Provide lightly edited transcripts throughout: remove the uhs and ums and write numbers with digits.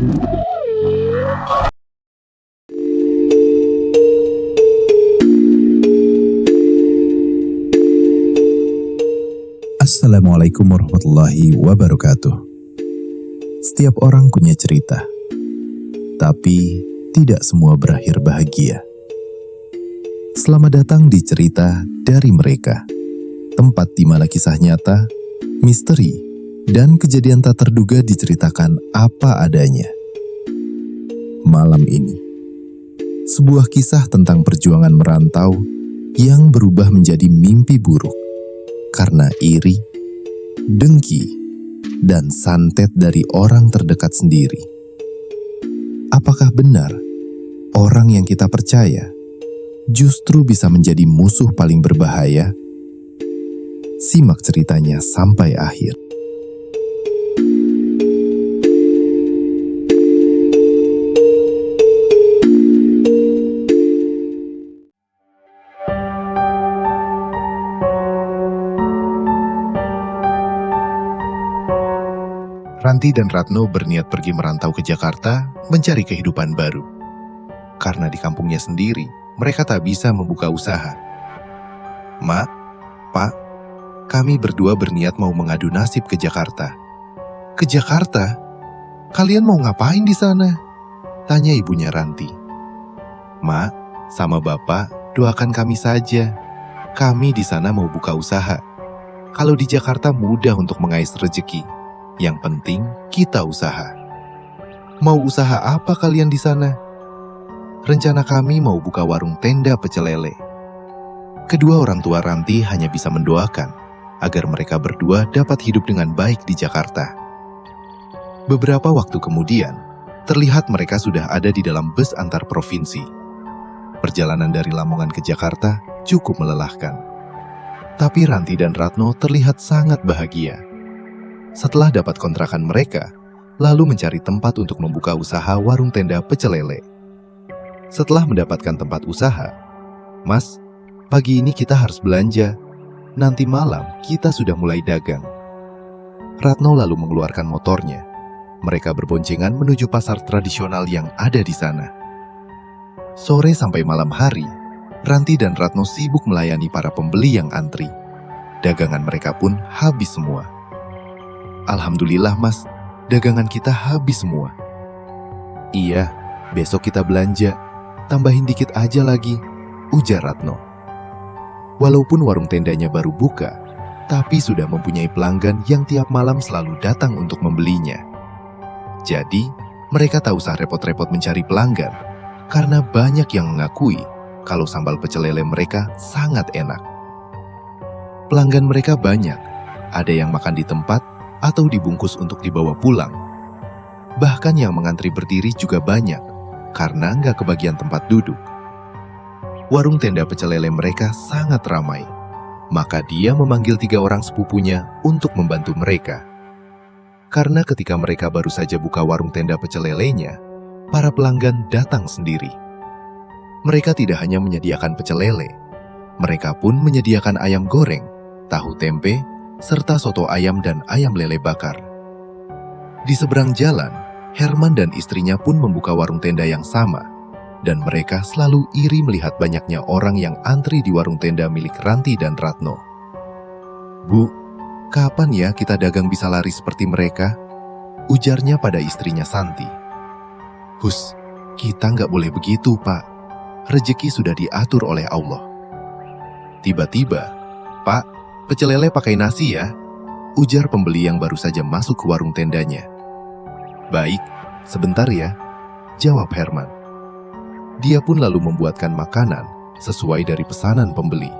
Assalamualaikum warahmatullahi wabarakatuh. Setiap orang punya cerita, tapi tidak semua berakhir bahagia. Selamat datang di Cerita Dari Mereka, tempat di mana kisah nyata, misteri, dan kejadian tak terduga diceritakan apa adanya. Malam ini, sebuah kisah tentang perjuangan merantau yang berubah menjadi mimpi buruk karena iri, dengki, dan santet dari orang terdekat sendiri. Apakah benar orang yang kita percaya justru bisa menjadi musuh paling berbahaya? Simak ceritanya sampai akhir. Ranti dan Ratno berniat pergi merantau ke Jakarta mencari kehidupan baru. Karena di kampungnya sendiri, mereka tak bisa membuka usaha. "Mak, Pak, kami berdua berniat mau mengadu nasib ke Jakarta." "Ke Jakarta? Kalian mau ngapain di sana?" tanya ibunya Ranti. "Mak, sama Bapak, doakan kami saja. Kami di sana mau buka usaha. Kalau di Jakarta mudah untuk mengais rezeki. Yang penting kita usaha." "Mau usaha apa kalian di sana?" "Rencana kami mau buka warung tenda pecel lele." Kedua orang tua Ranti hanya bisa mendoakan agar mereka berdua dapat hidup dengan baik di Jakarta. Beberapa waktu kemudian, terlihat mereka sudah ada di dalam bus antar provinsi. Perjalanan dari Lamongan ke Jakarta cukup melelahkan. Tapi Ranti dan Ratno terlihat sangat bahagia. Setelah dapat kontrakan mereka, lalu mencari tempat untuk membuka usaha warung tenda pecel lele. Setelah mendapatkan tempat usaha, "Mas, pagi ini kita harus belanja. Nanti malam kita sudah mulai dagang." Ratno lalu mengeluarkan motornya. Mereka berboncengan menuju pasar tradisional yang ada di sana. Sore sampai malam hari, Ranti dan Ratno sibuk melayani para pembeli yang antri. Dagangan mereka pun habis semua. "Alhamdulillah Mas, dagangan kita habis semua." "Iya, besok kita belanja. Tambahin dikit aja lagi," ujar Ratno. Walaupun warung tendanya baru buka, tapi sudah mempunyai pelanggan yang tiap malam selalu datang untuk membelinya. Jadi, mereka tak usah repot-repot mencari pelanggan, karena banyak yang mengakui kalau sambal pecel lele mereka sangat enak. Pelanggan mereka banyak, ada yang makan di tempat, atau dibungkus untuk dibawa pulang. Bahkan yang mengantri berdiri juga banyak, karena nggak kebagian tempat duduk. Warung tenda pecel lele mereka sangat ramai, maka dia memanggil 3 orang sepupunya untuk membantu mereka. Karena ketika mereka baru saja buka warung tenda pecel lelenya, para pelanggan datang sendiri. Mereka tidak hanya menyediakan pecel lele, mereka pun menyediakan ayam goreng, tahu tempe, serta soto ayam dan ayam lele bakar. Di seberang jalan, Herman dan istrinya pun membuka warung tenda yang sama, dan mereka selalu iri melihat banyaknya orang yang antri di warung tenda milik Ranti dan Ratno. "Bu, kapan ya kita dagang bisa laris seperti mereka?" ujarnya pada istrinya Santi. "Hus, kita nggak boleh begitu, Pak. Rezeki sudah diatur oleh Allah." Tiba-tiba, "Pak, pecel lele pakai nasi ya," ujar pembeli yang baru saja masuk ke warung tendanya. "Baik, sebentar ya," jawab Herman. Dia pun lalu membuatkan makanan sesuai dari pesanan pembeli.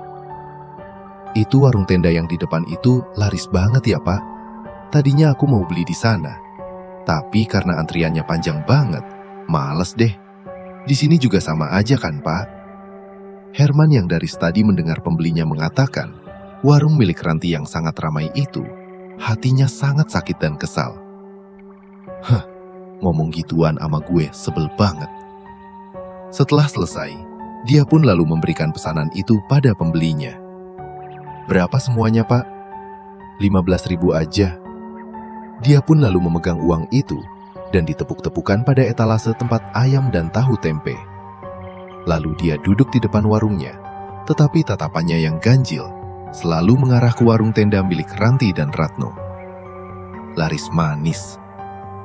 "Itu warung tenda yang di depan itu laris banget ya, Pak. Tadinya aku mau beli di sana, tapi karena antriannya panjang banget, males deh. Di sini juga sama aja kan, Pak?" Herman yang dari tadi mendengar pembelinya mengatakan warung milik Ranti yang sangat ramai itu, hatinya sangat sakit dan kesal. Ngomong gituan sama gue sebel banget." Setelah selesai, dia pun lalu memberikan pesanan itu pada pembelinya. "Berapa semuanya, Pak?" 15.000 aja. Dia pun lalu memegang uang itu dan ditepuk-tepukan pada etalase tempat ayam dan tahu tempe. Lalu dia duduk di depan warungnya, tetapi tatapannya yang ganjil selalu mengarah ke warung tenda milik Ranti dan Ratno. Laris manis,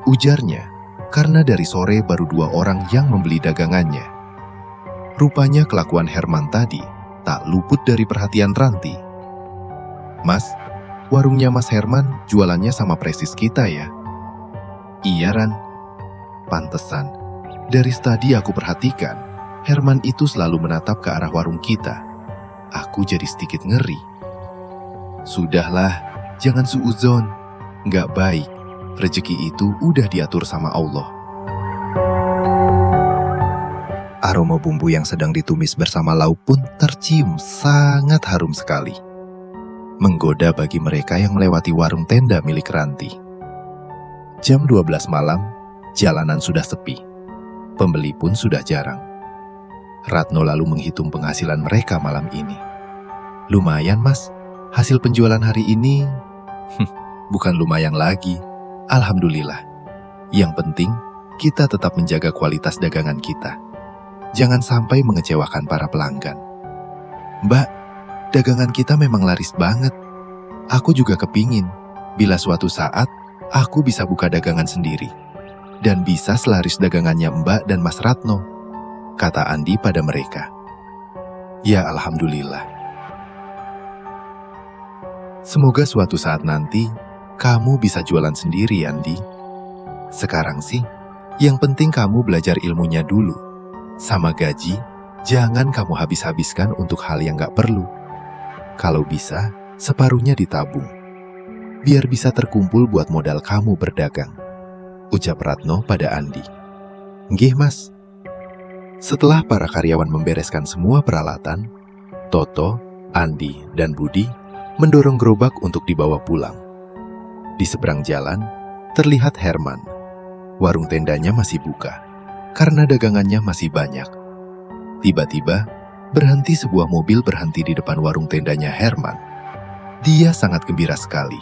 ujarnya, karena dari sore baru 2 orang yang membeli dagangannya. Rupanya kelakuan Herman tadi tak luput dari perhatian Ranti. "Mas, warungnya Mas Herman jualannya sama persis kita ya?" "Iya, Ran. Pantesan, dari tadi aku perhatikan, Herman itu selalu menatap ke arah warung kita. Aku jadi sedikit ngeri." "Sudahlah, jangan suudzon. Nggak baik. Rezeki itu udah diatur sama Allah." Aroma bumbu yang sedang ditumis bersama lauk pun tercium sangat harum sekali. Menggoda bagi mereka yang melewati warung tenda milik Ranti. Jam 12 malam, jalanan sudah sepi. Pembeli pun sudah jarang. Ratno lalu menghitung penghasilan mereka malam ini. "Lumayan, Mas. Hasil penjualan hari ini..." "Bukan lumayan lagi. Alhamdulillah. Yang penting, kita tetap menjaga kualitas dagangan kita. Jangan sampai mengecewakan para pelanggan." "Mbak, dagangan kita memang laris banget. Aku juga kepingin, bila suatu saat, aku bisa buka dagangan sendiri. Dan bisa selaris dagangannya Mbak dan Mas Ratno," kata Andi pada mereka. "Ya Alhamdulillah. Semoga suatu saat nanti, kamu bisa jualan sendiri, Andi. Sekarang sih, yang penting kamu belajar ilmunya dulu. Sama gaji, jangan kamu habis-habiskan untuk hal yang gak perlu. Kalau bisa, separuhnya ditabung. Biar bisa terkumpul buat modal kamu berdagang," ucap Ratno pada Andi. "Nggih, Mas." Setelah para karyawan membereskan semua peralatan, Toto, Andi, dan Budi mendorong gerobak untuk dibawa pulang. Di seberang jalan, terlihat Herman. Warung tendanya masih buka, karena dagangannya masih banyak. Tiba-tiba, sebuah mobil berhenti di depan warung tendanya Herman. Dia sangat gembira sekali,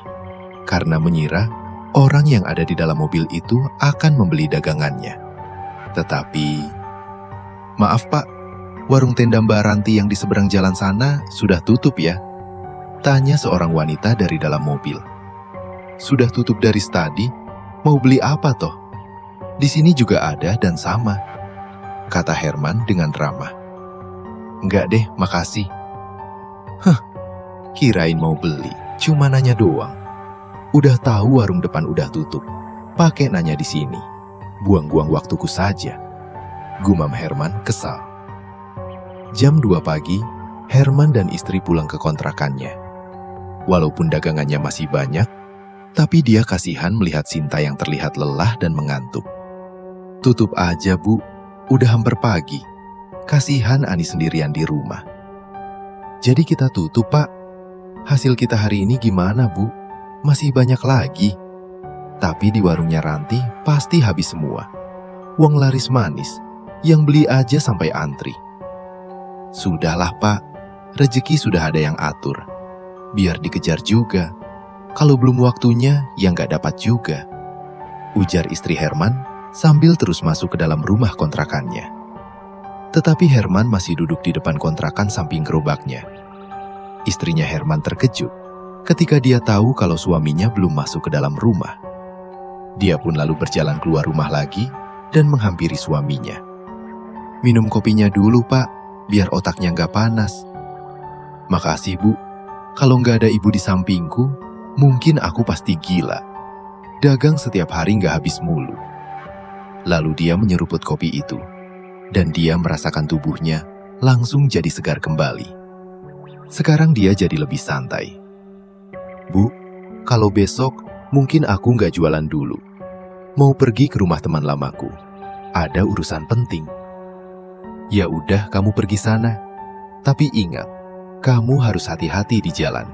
karena mengira orang yang ada di dalam mobil itu akan membeli dagangannya. Tetapi, "Maaf Pak, warung tenda Mbak Ranti yang di seberang jalan sana sudah tutup ya?" tanya seorang wanita dari dalam mobil. "Sudah tutup dari tadi? Mau beli apa toh? Di sini juga ada dan sama," kata Herman dengan ramah. "Enggak deh, makasih." Kirain mau beli, cuma nanya doang. Udah tahu warung depan udah tutup, pakai nanya di sini. Buang-buang waktuku saja, gumam Herman kesal. Jam 2 pagi, Herman dan istri pulang ke kontrakannya. Walaupun dagangannya masih banyak, tapi dia kasihan melihat Sinta yang terlihat lelah dan mengantuk. "Tutup aja, Bu. Udah hampir pagi. Kasihan Ani sendirian di rumah." "Jadi kita tutup, Pak. Hasil kita hari ini gimana, Bu? Masih banyak lagi. Tapi di warungnya Ranti pasti habis semua. Wong laris manis, yang beli aja sampai antri." "Sudahlah, Pak. Rezeki sudah ada yang atur. Biar dikejar juga. Kalau belum waktunya, ya nggak dapat juga," ujar istri Herman sambil terus masuk ke dalam rumah kontrakannya. Tetapi Herman masih duduk di depan kontrakan samping gerobaknya. Istrinya Herman terkejut ketika dia tahu kalau suaminya belum masuk ke dalam rumah. Dia pun lalu berjalan keluar rumah lagi dan menghampiri suaminya. "Minum kopinya dulu, Pak, biar otaknya nggak panas." "Makasih, Bu. Kalau nggak ada ibu di sampingku, mungkin aku pasti gila. Dagang setiap hari nggak habis mulu." Lalu dia menyeruput kopi itu, dan dia merasakan tubuhnya langsung jadi segar kembali. Sekarang dia jadi lebih santai. "Bu, kalau besok mungkin aku nggak jualan dulu. Mau pergi ke rumah teman lamaku. Ada urusan penting." "Ya udah, kamu pergi sana. Tapi ingat, kamu harus hati-hati di jalan."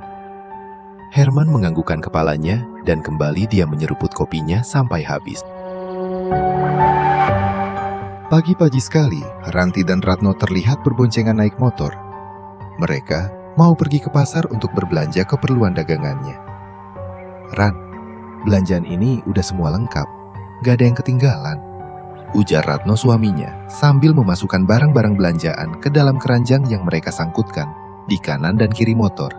Herman menganggukkan kepalanya dan kembali dia menyeruput kopinya sampai habis. Pagi-pagi sekali, Ranti dan Ratno terlihat berboncengan naik motor. Mereka mau pergi ke pasar untuk berbelanja keperluan dagangannya. "Ran, belanjaan ini udah semua lengkap. gak ada yang ketinggalan, ujar Ratno suaminya sambil memasukkan barang-barang belanjaan ke dalam keranjang yang mereka sangkutkan di kanan dan kiri motor,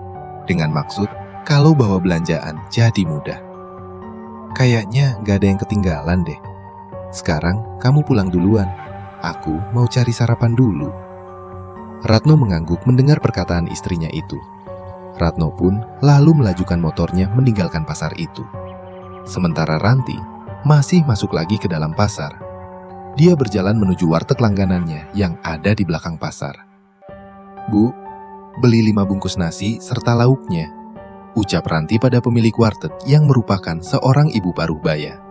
dengan maksud kalau bawa belanjaan jadi mudah. Kayaknya gak ada yang ketinggalan deh. Sekarang kamu pulang duluan, aku mau cari sarapan dulu. Ratno mengangguk mendengar perkataan istrinya itu. Ratno pun lalu melajukan motornya meninggalkan pasar itu. Sementara Ranti masih masuk lagi ke dalam pasar. Dia berjalan menuju warteg langganannya yang ada di belakang pasar. "Bu, beli 5 bungkus nasi serta lauknya," ucap Ranti pada pemilik warteg yang merupakan seorang ibu paruh baya.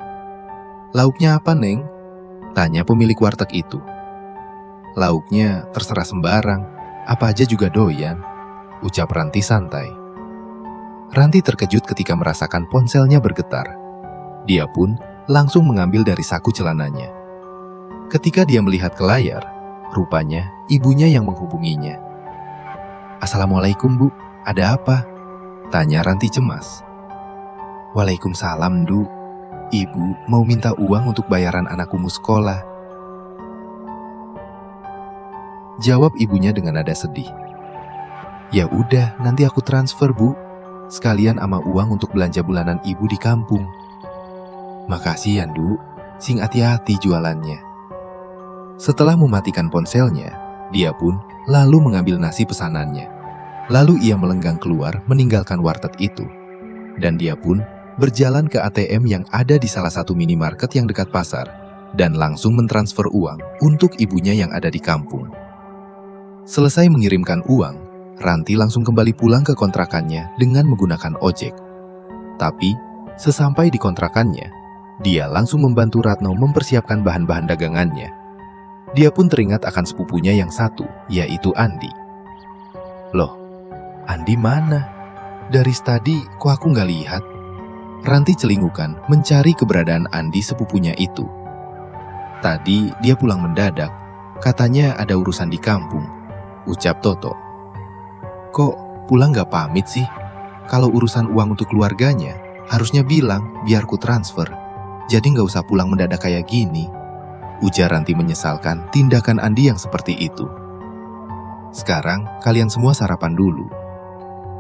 "Lauknya apa, Neng?" tanya pemilik warteg itu. "Lauknya terserah sembarang, apa aja juga doyan," ucap Ranti santai. Ranti terkejut ketika merasakan ponselnya bergetar. Dia pun langsung mengambil dari saku celananya. Ketika dia melihat ke layar, rupanya ibunya yang menghubunginya. "Assalamualaikum, Bu, ada apa?" tanya Ranti cemas. "Waalaikumsalam, Du. Ibu mau minta uang untuk bayaran anakmu sekolah," jawab ibunya dengan nada sedih. "Ya udah, nanti aku transfer, Bu. Sekalian ama uang untuk belanja bulanan ibu di kampung." "Makasih ya, Du. Sing hati-hati jualannya." Setelah mematikan ponselnya, dia pun lalu mengambil nasi pesanannya. Lalu ia melenggang keluar meninggalkan warteg itu. Dan dia pun berjalan ke ATM yang ada di salah satu minimarket yang dekat pasar dan langsung mentransfer uang untuk ibunya yang ada di kampung. Selesai mengirimkan uang, Ranti langsung kembali pulang ke kontrakannya dengan menggunakan ojek. Tapi, sesampai di kontrakannya, dia langsung membantu Ratno mempersiapkan bahan-bahan dagangannya. Dia pun teringat akan sepupunya yang satu, yaitu Andi. "Loh, Andi mana? Dari tadi kok aku nggak lihat?" Ranti celingukan mencari keberadaan Andi sepupunya itu. "Tadi dia pulang mendadak, katanya ada urusan di kampung," ucap Toto. "Kok pulang nggak pamit sih? Kalau urusan uang untuk keluarganya, harusnya bilang biar ku transfer. Jadi nggak usah pulang mendadak kayak gini," ujar Ranti menyesalkan tindakan Andi yang seperti itu. "Sekarang kalian semua sarapan dulu."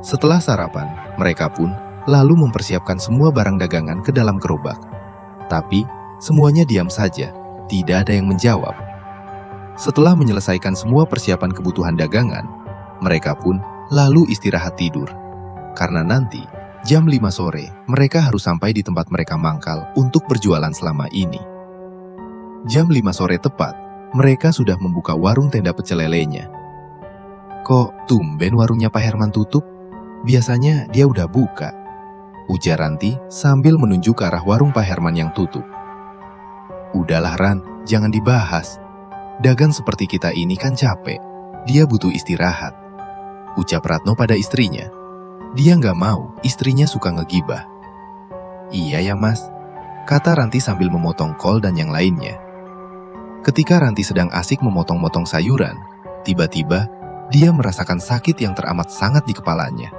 Setelah sarapan, mereka pun lalu mempersiapkan semua barang dagangan ke dalam gerobak. Tapi semuanya diam saja, tidak ada yang menjawab. Setelah menyelesaikan semua persiapan kebutuhan dagangan, mereka pun lalu istirahat tidur. Karena nanti jam 5 sore mereka harus sampai di tempat mereka mangkal untuk berjualan selama ini. Jam 5 sore tepat, mereka sudah membuka warung tenda pecel lelenya. "Kok tumben warungnya Pak Herman tutup? Biasanya dia udah buka," ujar Ranti sambil menunjuk ke arah warung Pak Herman yang tutup. "Udahlah Ran, jangan dibahas. Dagang seperti kita ini kan capek. Dia butuh istirahat," ucap Ratno pada istrinya. Dia nggak mau istrinya suka ngegibah. "Iya ya Mas," kata Ranti sambil memotong kol dan yang lainnya. Ketika Ranti sedang asik memotong-motong sayuran, tiba-tiba dia merasakan sakit yang teramat sangat di kepalanya.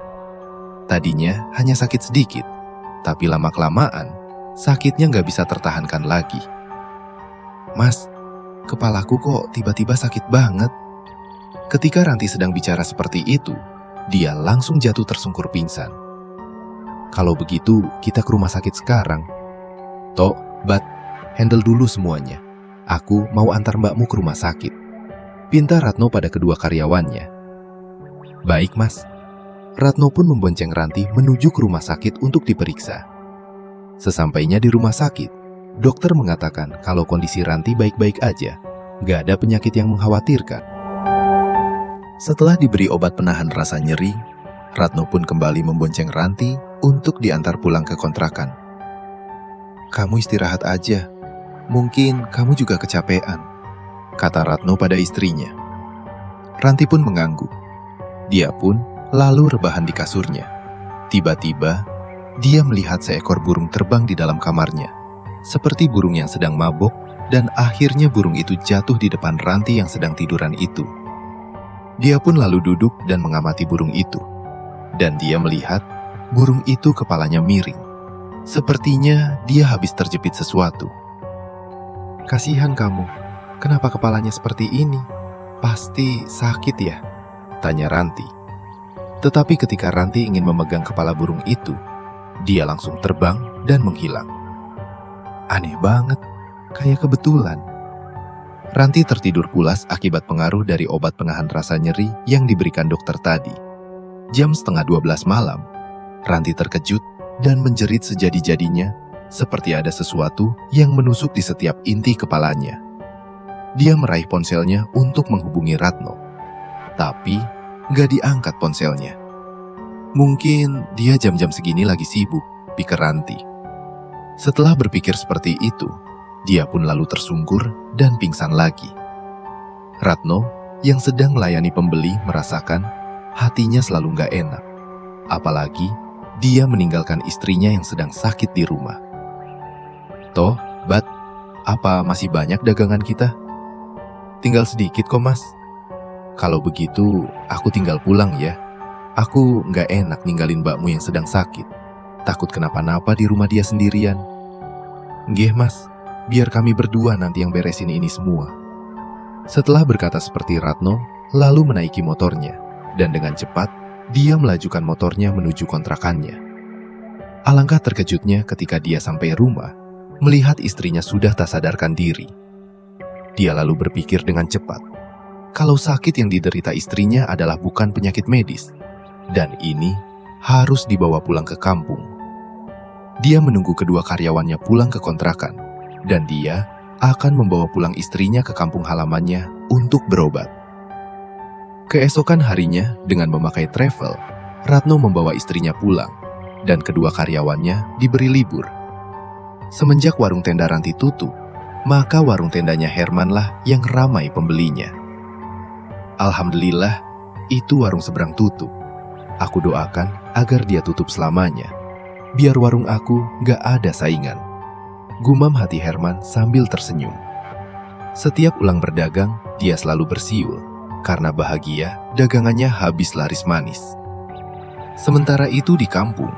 Tadinya hanya sakit sedikit, tapi lama-kelamaan sakitnya nggak bisa tertahankan lagi. "Mas, kepalaku kok tiba-tiba sakit banget." Ketika Ranti sedang bicara seperti itu, dia langsung jatuh tersungkur pingsan. "Kalau begitu, kita ke rumah sakit sekarang." "Tok, Bat, handle dulu semuanya. Aku mau antar mbakmu ke rumah sakit," pinta Ratno pada kedua karyawannya. "Baik, Mas." Ratno pun membonceng Ranti menuju ke rumah sakit untuk diperiksa. Sesampainya di rumah sakit, dokter mengatakan kalau kondisi Ranti baik-baik aja, gak ada penyakit yang mengkhawatirkan. Setelah diberi obat penahan rasa nyeri, Ratno pun kembali membonceng Ranti untuk diantar pulang ke kontrakan. "Kamu istirahat aja. Mungkin kamu juga kecapean," kata Ratno pada istrinya. Ranti pun mengangguk. Dia pun lalu rebahan di kasurnya. Tiba-tiba, dia melihat seekor burung terbang di dalam kamarnya. Seperti burung yang sedang mabok, dan akhirnya burung itu jatuh di depan Ranti yang sedang tiduran itu. Dia pun lalu duduk dan mengamati burung itu. Dan dia melihat burung itu kepalanya miring. Sepertinya dia habis terjepit sesuatu. Kasihan kamu, kenapa kepalanya seperti ini? Pasti sakit ya? Tanya Ranti. Tetapi ketika Ranti ingin memegang kepala burung itu, dia langsung terbang dan menghilang. Aneh banget, kayak kebetulan. Ranti tertidur pulas akibat pengaruh dari obat penahan rasa nyeri yang diberikan dokter tadi. Jam 11:30 malam, Ranti terkejut dan menjerit sejadi-jadinya seperti ada sesuatu yang menusuk di setiap inti kepalanya. Dia meraih ponselnya untuk menghubungi Ratno. Tapi gak diangkat ponselnya. Mungkin dia jam-jam segini lagi sibuk, pikir Ranti. Setelah berpikir seperti itu, dia pun lalu tersungkur dan pingsan lagi. Ratno yang sedang melayani pembeli merasakan hatinya selalu gak enak. Apalagi dia meninggalkan istrinya yang sedang sakit di rumah. Toh, Bat, apa masih banyak dagangan kita? Tinggal sedikit kok, Mas. Kalau begitu, aku tinggal pulang ya. Aku gak enak ninggalin mbakmu yang sedang sakit. Takut kenapa-napa di rumah dia sendirian. Nggih, Mas. Biar kami berdua nanti yang beresin ini semua. Setelah berkata seperti Ratno, lalu menaiki motornya. Dan dengan cepat, dia melajukan motornya menuju kontrakannya. Alangkah terkejutnya ketika dia sampai rumah, melihat istrinya sudah tak sadarkan diri. Dia lalu berpikir dengan cepat, kalau sakit yang diderita istrinya adalah bukan penyakit medis, dan ini harus dibawa pulang ke kampung. Dia menunggu kedua karyawannya pulang ke kontrakan, dan dia akan membawa pulang istrinya ke kampung halamannya untuk berobat. Keesokan harinya, dengan memakai travel, Ratno membawa istrinya pulang, dan kedua karyawannya diberi libur. Semenjak warung tenda Ranti tutup, maka warung tendanya Hermanlah yang ramai pembelinya. Alhamdulillah, itu warung seberang tutup. Aku doakan agar dia tutup selamanya, biar warung aku gak ada saingan. Gumam hati Herman sambil tersenyum. Setiap ulang berdagang, dia selalu bersiul, karena bahagia dagangannya habis laris manis. Sementara itu di kampung,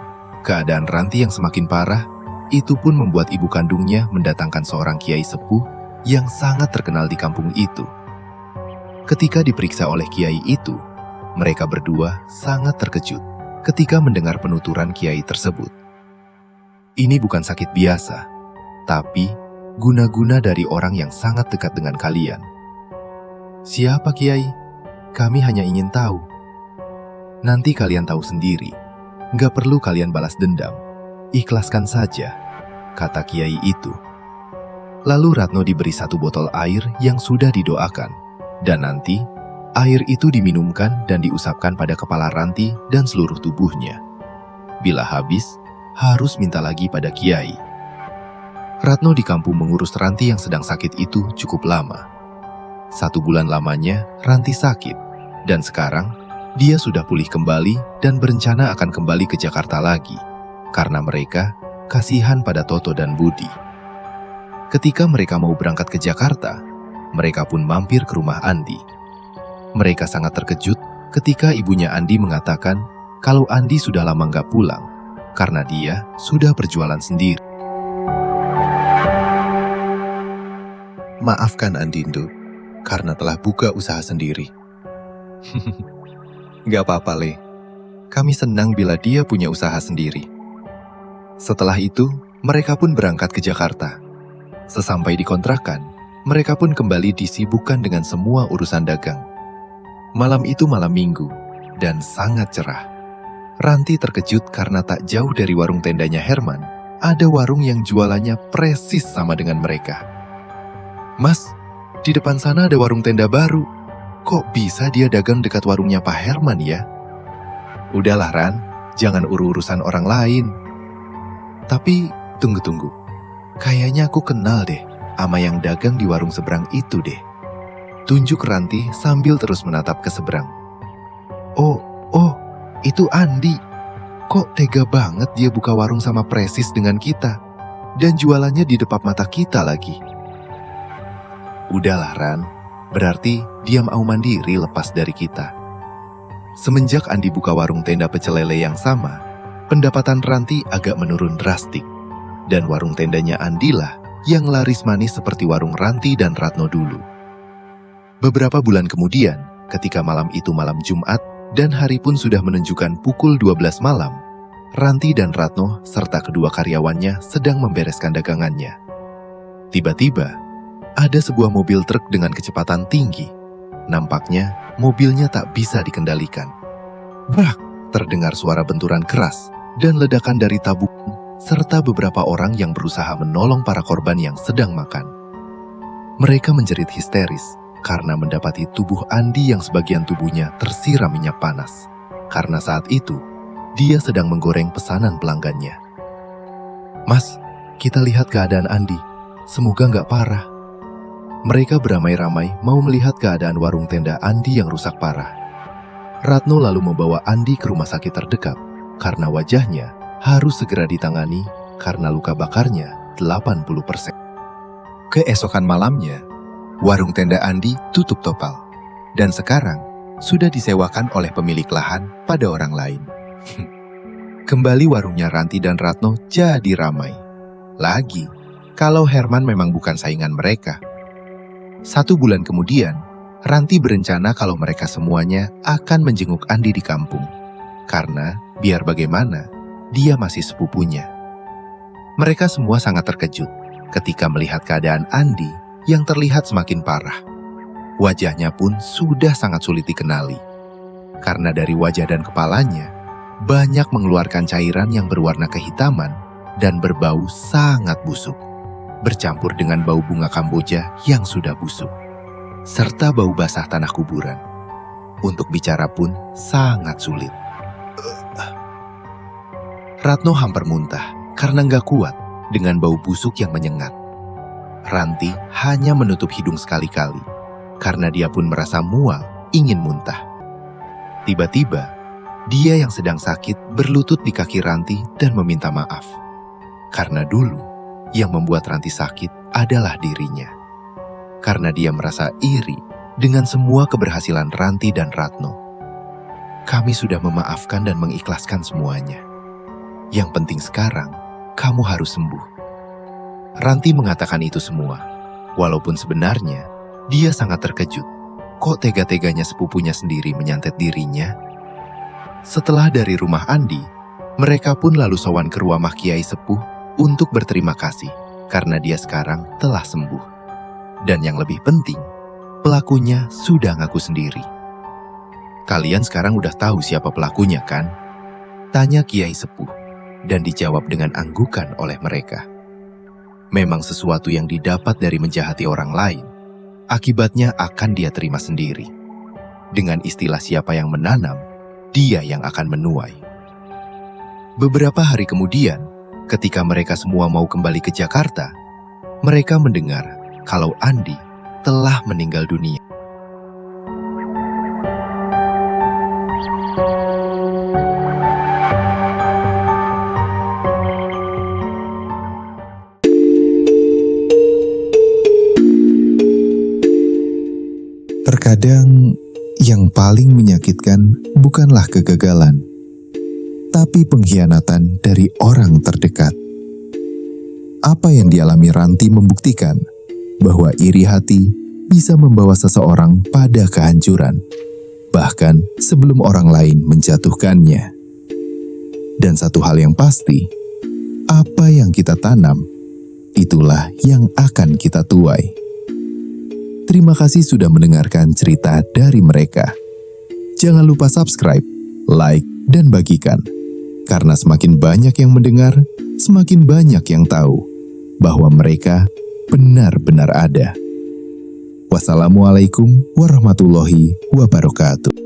keadaan Ranti yang semakin parah, itu pun membuat ibu kandungnya mendatangkan seorang kiai sepuh yang sangat terkenal di kampung itu. Ketika diperiksa oleh kiai itu, mereka berdua sangat terkejut ketika mendengar penuturan kiai tersebut. Ini bukan sakit biasa, tapi guna-guna dari orang yang sangat dekat dengan kalian. Siapa kiai? Kami hanya ingin tahu. Nanti kalian tahu sendiri. Gak perlu kalian balas dendam. Ikhlaskan saja, kata kiai itu. Lalu Ratno diberi 1 botol air yang sudah didoakan. Dan nanti, air itu diminumkan dan diusapkan pada kepala Ranti dan seluruh tubuhnya. Bila habis, harus minta lagi pada kiai. Ratno di kampung mengurus Ranti yang sedang sakit itu cukup lama. 1 bulan lamanya, Ranti sakit. Dan sekarang, dia sudah pulih kembali dan berencana akan kembali ke Jakarta lagi. Karena mereka kasihan pada Toto dan Budi. Ketika mereka mau berangkat ke Jakarta, mereka pun mampir ke rumah Andi. Mereka sangat terkejut ketika ibunya Andi mengatakan kalau Andi sudah lama gak pulang, karena dia sudah berjualan sendiri. Maafkan Andindo, karena telah buka usaha sendiri. Gak apa-apa, Le. Kami senang bila dia punya usaha sendiri. Setelah itu, mereka pun berangkat ke Jakarta. Sesampai di kontrakan, mereka pun kembali disibukkan dengan semua urusan dagang. Malam itu malam minggu, dan sangat cerah. Ranti terkejut karena tak jauh dari warung tendanya Herman, ada warung yang jualannya persis sama dengan mereka. Mas, di depan sana ada warung tenda baru. Kok bisa dia dagang dekat warungnya Pak Herman ya? Udahlah Ran, jangan urusan orang lain. Tapi, tunggu. Kayaknya aku kenal deh sama yang dagang di warung seberang itu deh. Tunjuk Ranti sambil terus menatap ke seberang. Oh, itu Andi. Kok tega banget dia buka warung sama persis dengan kita. Dan jualannya di depan mata kita lagi. Udahlah Ran, berarti dia mau mandiri lepas dari kita. Semenjak Andi buka warung tenda pecel lele yang sama, pendapatan Ranti agak menurun drastik. Dan warung tendanya Andi lah yang laris manis seperti warung Ranti dan Ratno dulu. Beberapa bulan kemudian, ketika malam itu malam Jumat dan hari pun sudah menunjukkan pukul 12 malam, Ranti dan Ratno serta kedua karyawannya sedang membereskan dagangannya. Tiba-tiba, ada sebuah mobil truk dengan kecepatan tinggi. Nampaknya, mobilnya tak bisa dikendalikan. Brak! Terdengar suara benturan keras dan ledakan dari tabung serta beberapa orang yang berusaha menolong para korban yang sedang makan. Mereka menjerit histeris karena mendapati tubuh Andi yang sebagian tubuhnya tersiram minyak panas. Karena saat itu, dia sedang menggoreng pesanan pelanggannya. "Mas, kita lihat keadaan Andi. Semoga nggak parah." Mereka beramai-ramai mau melihat keadaan warung tenda Andi yang rusak parah. Ratno lalu membawa Andi ke rumah sakit terdekat karena wajahnya harus segera ditangani karena luka bakarnya 80%. Keesokan malamnya, warung tenda Andi tutup total dan sekarang sudah disewakan oleh pemilik lahan pada orang lain. Kembali warungnya Ranti dan Ratno jadi ramai. Lagi, kalau Herman memang bukan saingan mereka. 1 bulan kemudian, Ranti berencana kalau mereka semuanya akan menjenguk Andi di kampung. Karena, biar bagaimana, dia masih sepupunya. Mereka semua sangat terkejut ketika melihat keadaan Andi yang terlihat semakin parah. Wajahnya pun sudah sangat sulit dikenali. Karena dari wajah dan kepalanya, banyak mengeluarkan cairan yang berwarna kehitaman dan berbau sangat busuk, bercampur dengan bau bunga Kamboja yang sudah busuk, serta bau basah tanah kuburan. Untuk bicara pun sangat sulit. Ratno hampir muntah karena nggak kuat dengan bau busuk yang menyengat. Ranti hanya menutup hidung sekali-kali karena dia pun merasa mual ingin muntah. Tiba-tiba, dia yang sedang sakit berlutut di kaki Ranti dan meminta maaf. Karena dulu, yang membuat Ranti sakit adalah dirinya. Karena dia merasa iri dengan semua keberhasilan Ranti dan Ratno. "Kami sudah memaafkan dan mengikhlaskan semuanya. Yang penting sekarang, kamu harus sembuh." Ranti mengatakan itu semua, walaupun sebenarnya dia sangat terkejut. Kok tega-teganya sepupunya sendiri menyantet dirinya? Setelah dari rumah Andi, mereka pun lalu sowan ke rumah Kiai Sepuh untuk berterima kasih karena dia sekarang telah sembuh. Dan yang lebih penting, pelakunya sudah ngaku sendiri. "Kalian sekarang udah tahu siapa pelakunya kan?" tanya Kiai Sepuh, dan dijawab dengan anggukan oleh mereka. Memang sesuatu yang didapat dari menjahati orang lain, akibatnya akan dia terima sendiri. Dengan istilah siapa yang menanam, dia yang akan menuai. Beberapa hari kemudian, ketika mereka semua mau kembali ke Jakarta, mereka mendengar kalau Andi telah meninggal dunia. Terkadang yang paling menyakitkan bukanlah kegagalan, tapi pengkhianatan dari orang terdekat. Apa yang dialami Ranti membuktikan bahwa iri hati bisa membawa seseorang pada kehancuran, bahkan sebelum orang lain menjatuhkannya. Dan satu hal yang pasti, apa yang kita tanam, itulah yang akan kita tuai. Terima kasih sudah mendengarkan cerita dari mereka. Jangan lupa subscribe, like, dan bagikan. Karena semakin banyak yang mendengar, semakin banyak yang tahu bahwa mereka benar-benar ada. Wassalamualaikum warahmatullahi wabarakatuh.